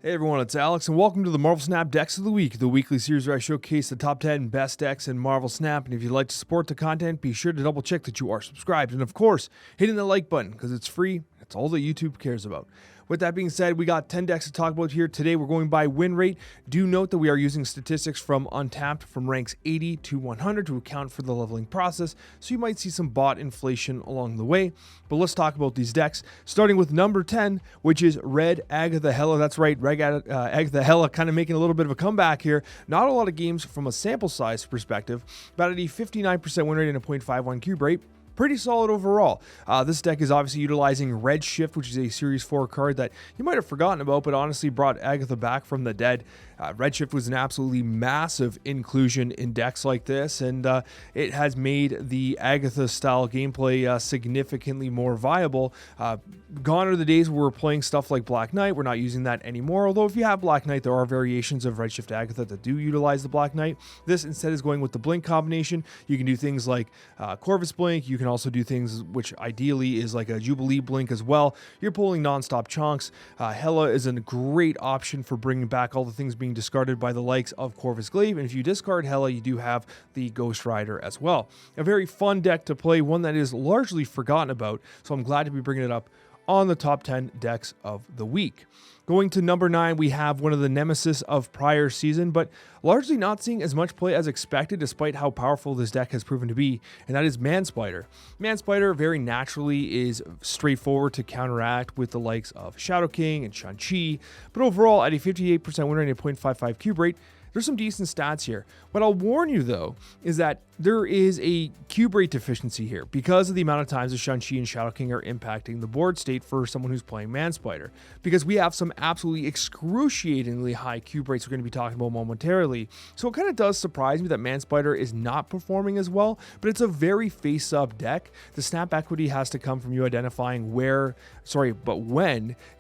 Hey everyone, it's Alex, and welcome to the Marvel Snap Decks of the Week, the weekly series where I showcase the top 10 best decks in Marvel Snap. And if you'd like to support the content, be sure to double check that you are subscribed. And of course, hitting the like button, because it's free. That's all that YouTube cares about. With that being said, we got 10 decks to talk about here. Today, we're going by win rate. Do note that we are using statistics from Untapped from ranks 80 to 100 to account for the leveling process, so you might see some bot inflation along the way. But let's talk about these decks, starting with number 10, which is Red Agatha Hela. That's right, Red Agatha Hela kind of making a little bit of a comeback here. Not a lot of games from a sample size perspective, about at a 59% win rate and a 0.51 cube rate. Pretty solid overall. This deck is obviously utilizing Redshift, which is a Series 4 card that you might have forgotten about, but honestly brought Agatha back from the dead. Redshift was an absolutely massive inclusion in decks like this, and it has made the Agatha-style gameplay significantly more viable. Gone are the days where we're playing stuff like Black Knight. We're not using that anymore, although if you have Black Knight, there are variations of Redshift Agatha that do utilize the Black Knight. This instead is going with the Blink combination. You can do things like Corvus Blink. You can also do things which ideally is like a Jubilee Blink as well. You're pulling non-stop chunks. Hela is a great option for bringing back all the things being discarded by the likes of Corvus Glaive, and if you discard Hela, you do have the Ghost Rider as well. A very fun deck to play, one that is largely forgotten about, so I'm glad to be bringing it up on the top 10 decks of the week. Going to number 9, we have one of the nemesis of prior season, but largely not seeing as much play as expected despite how powerful this deck has proven to be, and that is Manspider. Manspider very naturally is straightforward to counteract with the likes of Shadow King and Shang-Chi, but overall at a 58% win rate and a 0.55 cube rate, there's some decent stats here. What I'll warn you, though, is that there is a cube rate deficiency here because of the amount of times that Shang-Chi and Shadow King are impacting the board state for someone who's playing Manspider. Because we have some absolutely excruciatingly high cube rates we're going to be talking about momentarily. So it kind of does surprise me that Manspider is not performing as well, but it's a very face-up deck. The snap equity has to come from you identifying when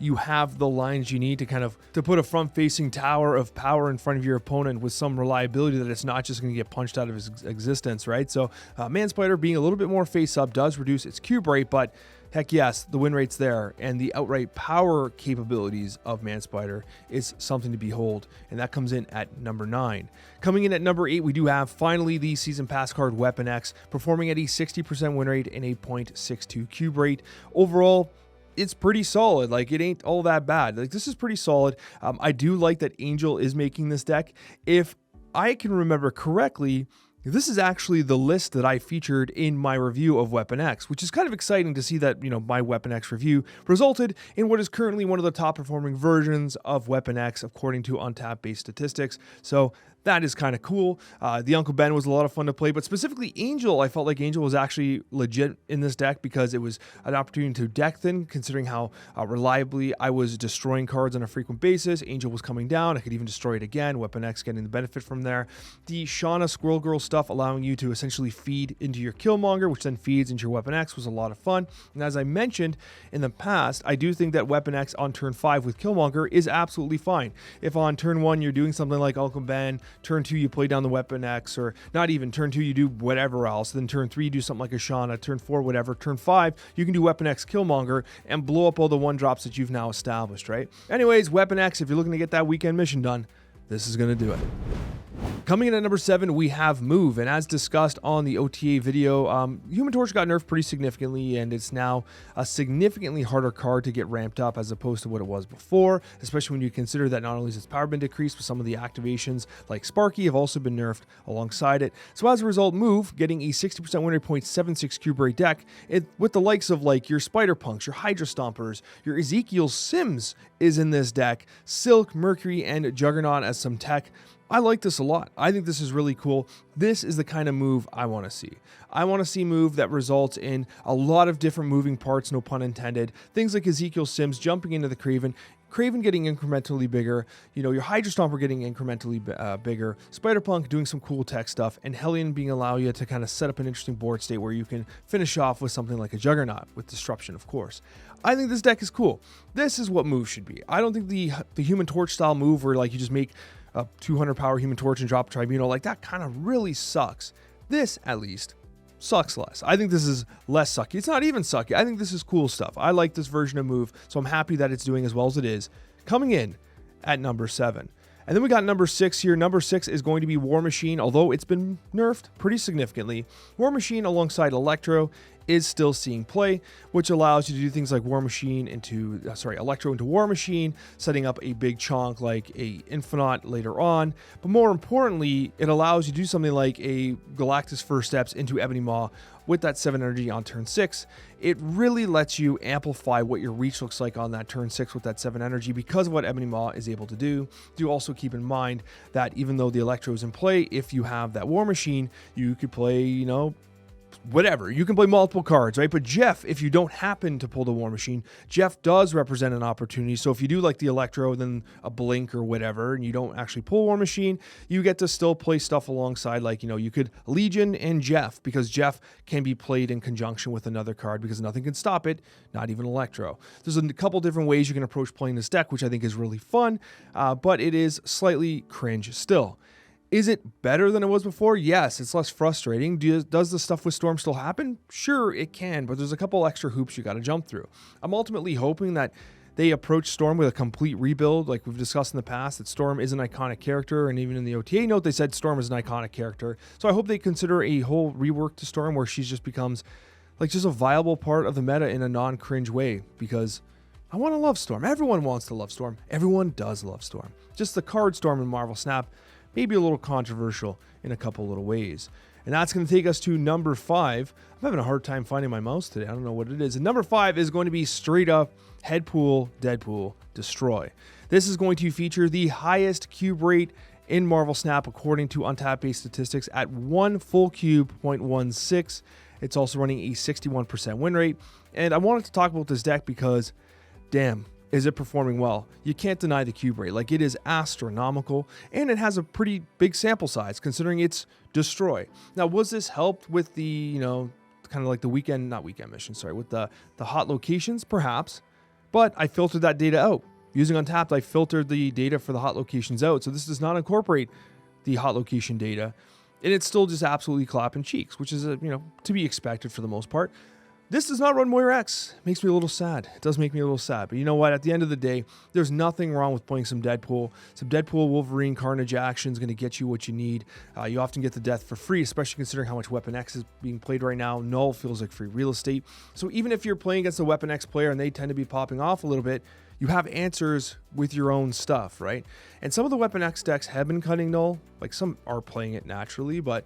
you have the lines you need to put a front-facing tower of power in front of your opponent with some reliability that it's not just going to get punched out of its existence, right? So Manspider being a little bit more face up does reduce its cube rate, but heck yes, the win rate's there, and the outright power capabilities of Manspider is something to behold, and that comes in at number 9. Coming in at number 8, we do have finally the Season Pass card Weapon X, performing at a 60% win rate and a 0.62 cube rate. Overall, it's pretty solid. Like, it ain't all that bad. Like, this is pretty solid. I do like that Angel is making this deck. If I can remember correctly, this is actually the list that I featured in my review of Weapon X, which is kind of exciting to see that, my Weapon X review resulted in what is currently one of the top performing versions of Weapon X according to Untapped based statistics. So that is kind of cool. The Uncle Ben was a lot of fun to play, but specifically Angel, I felt like Angel was actually legit in this deck because it was an opportunity to deck thin, considering how reliably I was destroying cards on a frequent basis. Angel was coming down. I could even destroy it again. Weapon X getting the benefit from there. The Shauna Squirrel Girl stuff allowing you to essentially feed into your Killmonger, which then feeds into your Weapon X, was a lot of fun. And as I mentioned in the past, I do think that Weapon X on turn 5 with Killmonger is absolutely fine. If on turn 1 you're doing something like Uncle Ben, turn 2 you play down the Weapon X, or not even turn 2 you do whatever else, then turn 3 you do something like a Shauna, turn 4 whatever, turn 5 you can do Weapon X Killmonger and blow up all the 1-drops that you've now established, right? Anyways, Weapon X, if you're looking to get that weekend mission done, this is going to do it. Coming in at number 7, we have Move, and as discussed on the OTA video, Human Torch got nerfed pretty significantly, and it's now a significantly harder card to get ramped up as opposed to what it was before, especially when you consider that not only has its power been decreased, but some of the activations like Sparky have also been nerfed alongside it. So as a result, Move, getting a 60% win rate, 0.76 cube rate deck, with the likes of like your Spider Punks, your Hydra Stompers, your Ezekiel Sims is in this deck, Silk, Mercury, and Juggernaut as some tech. I like this a lot. I think this is really cool. This is the kind of move I want to see. I want to see move that results in a lot of different moving parts, no pun intended. Things like Ezekiel Sims jumping into the Kraven getting incrementally bigger, your Hydra Stomper getting incrementally bigger, Spider-Punk doing some cool tech stuff, and Hellion being allow you to kind of set up an interesting board state where you can finish off with something like a Juggernaut, with Disruption, of course. I think this deck is cool. This is what move should be. I don't think the Human Torch style move where like you just make a 200 power Human Torch and drop a Tribunal, like that kind of really sucks. This, at least, sucks less. I think this is less sucky. It's not even sucky. I think this is cool stuff. I like this version of move, so I'm happy that it's doing as well as it is. Coming in at number 7. And then we got number 6 here. Number 6 is going to be War Machine, although it's been nerfed pretty significantly. War Machine alongside Electro is still seeing play, which allows you to do things like Electro into War Machine, setting up a big chonk like a Infinite later on. But more importantly, it allows you to do something like a Galactus First Steps into Ebony Maw with that 7 energy on turn 6. It really lets you amplify what your reach looks like on that turn 6 with that 7 energy because of what Ebony Maw is able to do. Do also keep in mind that even though the Electro is in play, if you have that War Machine, you could play, whatever. You can play multiple cards, right? But Jeff, if you don't happen to pull the War Machine, Jeff does represent an opportunity. So if you do like the Electro, then a Blink or whatever, and you don't actually pull War Machine, you get to still play stuff alongside, like, you could Legion and Jeff, because Jeff can be played in conjunction with another card because nothing can stop it, not even Electro. There's a couple different ways you can approach playing this deck, which I think is really fun, but it is slightly cringe still. Is it better than it was before? Yes, it's less frustrating. Does the stuff with Storm still happen? Sure, it can, but there's a couple extra hoops you got to jump through. I'm ultimately hoping that they approach Storm with a complete rebuild, like we've discussed in the past, that Storm is an iconic character, and even in the OTA note, they said Storm is an iconic character. So I hope they consider a whole rework to Storm where she just becomes just a viable part of the meta in a non-cringe way, because I want to love Storm. Everyone wants to love Storm. Everyone does love Storm. Just the card Storm in Marvel Snap, maybe a little controversial in a couple little ways. And that's going to take us to number 5. I'm having a hard time finding my mouse today. I don't know what it is. And number 5 is going to be straight up Headpool, Deadpool, Destroy. This is going to feature the highest cube rate in Marvel Snap according to Untapped-based statistics at 1 full cube, 0.16. It's also running a 61% win rate. And I wanted to talk about this deck because, damn, is it performing well? You can't deny the cube rate. Like, it is astronomical, and it has a pretty big sample size considering it's Destroy. Now, was this helped with the, kind of like the weekend mission, with the hot locations? Perhaps, but I filtered that data out. Using Untapped, I filtered the data for the hot locations out, so this does not incorporate the hot location data, and it's still just absolutely clapping cheeks, which is, to be expected for the most part. This does not run Moira X. It makes me a little sad. It does make me a little sad. But you know what? At the end of the day, there's nothing wrong with playing some Deadpool. Some Deadpool Wolverine Carnage action is going to get you what you need. You often get the death for free, especially considering how much Weapon X is being played right now. Null feels like free real estate. So even if you're playing against a Weapon X player and they tend to be popping off a little bit, you have answers with your own stuff, right? And some of the Weapon X decks have been cutting Null. Like, some are playing it naturally, but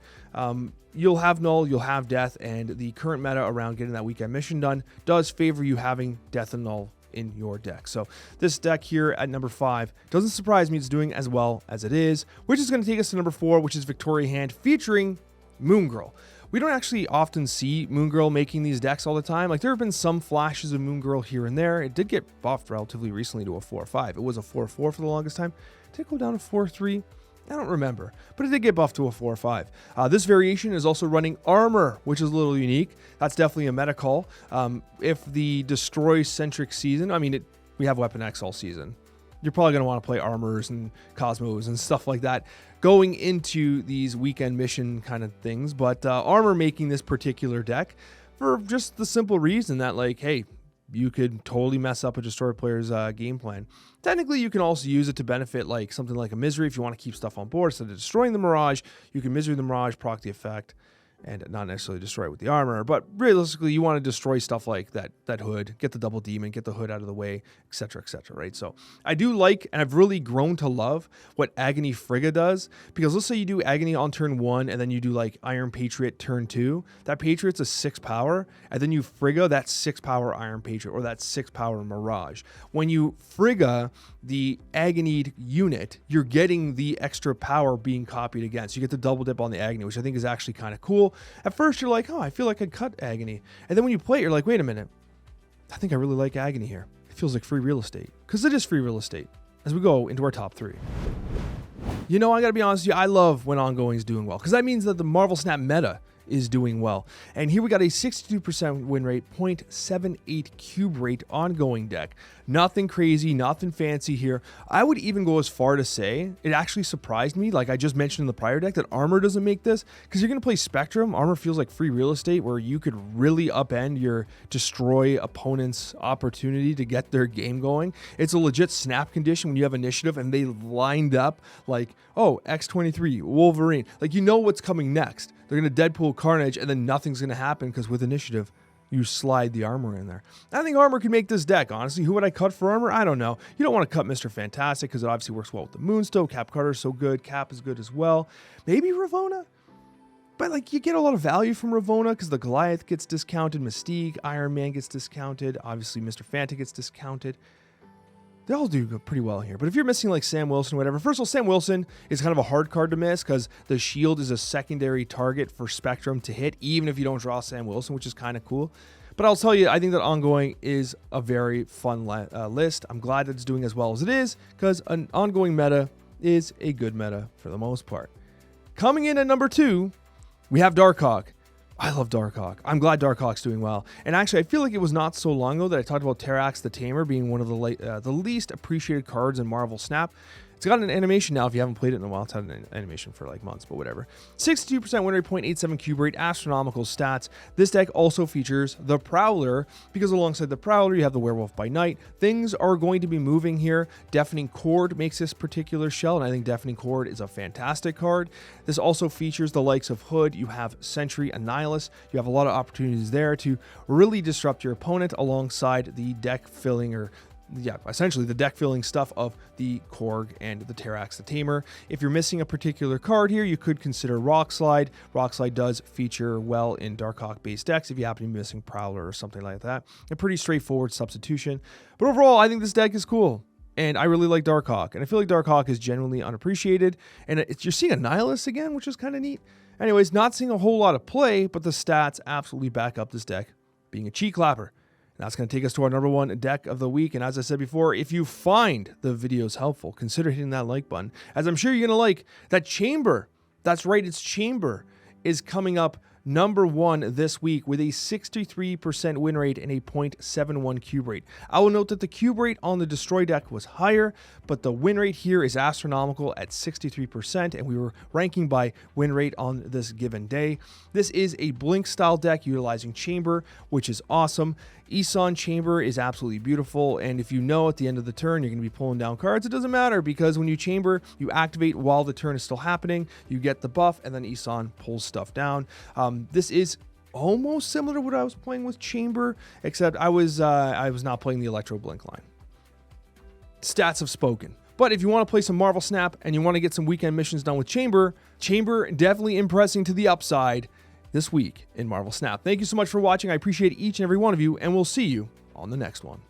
you'll have Null, you'll have Death, and the current meta around getting that weekend mission done does favor you having Death and Null in your deck. So this deck here at number 5 doesn't surprise me it's doing as well as it is, which is going to take us to number 4, which is Victoria Hand featuring Moon Girl. We don't actually often see Moon Girl making these decks all the time. Like, there have been some flashes of Moon Girl here and there. It did get buffed relatively recently to a 4-5. It was a 4-4 for the longest time. Did it go down to 4-3? I don't remember, but it did get buffed to a 4-5. This variation is also running Armor, which is a little unique. That's definitely a meta call. If the Destroy-centric season, we have Weapon X all season. You're probably going to want to play Armors and Cosmos and stuff like that going into these weekend mission kind of things. But Armor making this particular deck for just the simple reason that, like, hey, you could totally mess up a Destroy player's game plan. Technically, you can also use it to benefit like something like a Misery if you want to keep stuff on board. Instead of destroying the Mirage, you can Misery the Mirage, proc the effect, and not necessarily destroy it with the armor. But realistically, you want to destroy stuff like that hood, get the double demon, get the hood out of the way, etc., right? So I do like, and I've really grown to love what Agony Frigga does, because let's say you do Agony on turn 1, and then you do like Iron Patriot turn 2. That Patriot's a 6 power, and then you Frigga that 6 power Iron Patriot, or that 6 power Mirage. When you Frigga the Agonied unit, you're getting the extra power being copied again. So you get the double dip on the Agony, which I think is actually kind of cool. At first, you're like, oh, I feel like I'd cut Agony. And then when you play it, you're like, wait a minute. I think I really like Agony here. It feels like free real estate. Because it is free real estate. As we go into our top 3. I gotta be honest with you, I love when Ongoing is doing well. Because that means that the Marvel Snap meta is doing well. And here we got a 62% win rate, 0.78 cube rate ongoing deck. Nothing crazy, nothing fancy here. I would even go as far to say it actually surprised me, like I just mentioned in the prior deck, that Armor doesn't make this, because you're going to play Spectrum. Armor feels like free real estate where you could really upend your destroy opponent's opportunity to get their game going. It's a legit snap condition when you have initiative and they lined up like, oh, X23, Wolverine. Like, you know what's coming next. They're going to Deadpool Carnage and then nothing's going to happen because with initiative, you slide the Armor in there. I think Armor could make this deck, honestly. Who would I cut for Armor? I don't know. You don't want to cut Mr. Fantastic because it obviously works well with the Moonstone. Cap Cutter is so good. Cap is good as well. Maybe Ravonna? But like, you get a lot of value from Ravonna because the Goliath gets discounted, Mystique, Iron Man gets discounted, obviously Mr. Fanta gets discounted. They all do pretty well here. But if you're missing like Sam Wilson or whatever, first of all, Sam Wilson is kind of a hard card to miss because the shield is a secondary target for Spectrum to hit, even if you don't draw Sam Wilson, which is kind of cool. But I'll tell you, I think that ongoing is a very fun list. I'm glad that it's doing as well as it is because an ongoing meta is a good meta for the most part. Coming in at number 2, we have Darkhawk. I love Darkhawk. I'm glad Darkhawk's doing well. And actually, I feel like it was not so long ago that I talked about Terrax the Tamer being one of the least appreciated cards in Marvel Snap. It's got an animation now if you haven't played it in a while. It's had an animation for like months, but whatever. 62% win rate, 0.87 cube rate, astronomical stats. This deck also features the Prowler because alongside the Prowler, you have the Werewolf by Night. Things are going to be moving here. Deafening Chord makes this particular shell, and I think Deafening Chord is a fantastic card. This also features the likes of Hood. You have Sentry and Nihilus. You have a lot of opportunities there to really disrupt your opponent alongside the deck filling essentially the deck filling stuff of the Korg and the Terrax the Tamer. If you're missing a particular card here, you could consider Rock Slide. Rock Slide does feature well in Darkhawk based decks if you happen to be missing Prowler or something like that. A pretty straightforward substitution. But overall, I think this deck is cool. And I really like Darkhawk. And I feel like Darkhawk is genuinely unappreciated. And you're seeing a Nihilus again, which is kind of neat. Anyways, not seeing a whole lot of play, but the stats absolutely back up this deck being a cheat clapper. That's going to take us to our number 1 deck of the week. And as I said before, if you find the videos helpful, consider hitting that like button, as I'm sure you're going to like that Chamber. That's right, it's Chamber is coming up number 1 this week with a 63% win rate and a 0.71 cube rate. I will note that the cube rate on the Destroy deck was higher, but the win rate here is astronomical at 63%, and we were ranking by win rate on this given day. This is a Blink style deck utilizing Chamber, which is awesome. Isan Chamber is absolutely beautiful, and if you know at the end of the turn you're going to be pulling down cards, it doesn't matter because when you Chamber, you activate while the turn is still happening, you get the buff, and then Isan pulls stuff down. This is almost similar to what I was playing with Chamber, except I was not playing the Electro Blink line. Stats have spoken. But if you want to play some Marvel Snap and you want to get some weekend missions done with Chamber definitely impressing to the upside this week in Marvel Snap. Thank you so much for watching. I appreciate each and every one of you, and we'll see you on the next one.